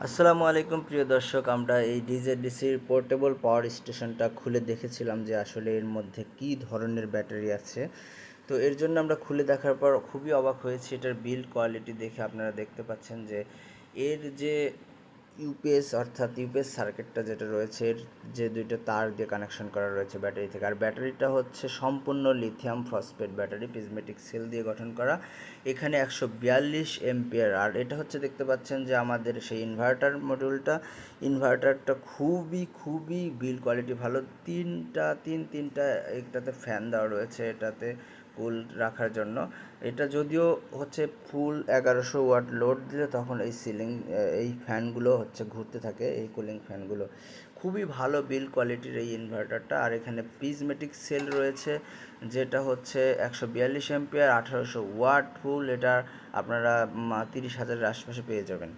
আসসালামু আলাইকুম প্রিয় দর্শক, আমরা এই ডিজেডিসির পোর্টেবল পাওয়ার স্টেশনটা খুলে দেখেছিলাম যে আসলে এর মধ্যে কী ধরনের ব্যাটারি আছে। তো এর জন্য আমরা খুলে দেখার পর খুবই অবাক হয়েছি। এটার বিল্ড কোয়ালিটি দেখে আপনারা দেখতে পাচ্ছেন যে এর যে ইউপিএস অর্থাৎ ইউপিএস সার্কিটটা যেটা রয়েছে, এর যে দুইটা তার দিয়ে কানেকশন করা রয়েছে ব্যাটারি থেকে, আর ব্যাটারিটা হচ্ছে সম্পূর্ণ lithium phosphate battery, prismatic cell দিয়ে গঠন করা। এখানে 142 এম্পিয়ার, আর এটা হচ্ছে দেখতে পাচ্ছেন যে আমাদের সেই ইনভার্টারটা খুবই খুবই বিল্ড কোয়ালিটি ভালো। তিনটা একটাতে ফ্যান দেওয়া রয়েছে এটাতে কুল রাখার জন্য। এটা যদিও হচ্ছে ফুল 1100 ওয়াট লোড দিলে তখন এই ফ্যানগুলো হচ্ছে ঘুরতে থাকে, এই কুলিং ফ্যানগুলো। খুবই ভালো বিল্ড কোয়ালিটির এই ইনভার্টারটা। আর এখানে প্রিজমেটিক সেল রয়েছে যেটা হচ্ছে 142 এম্পিয়ার, 1800 ওয়াট ফুল। এটা আপনারা 30,000-এর আশপাশে পেয়ে যাবেন।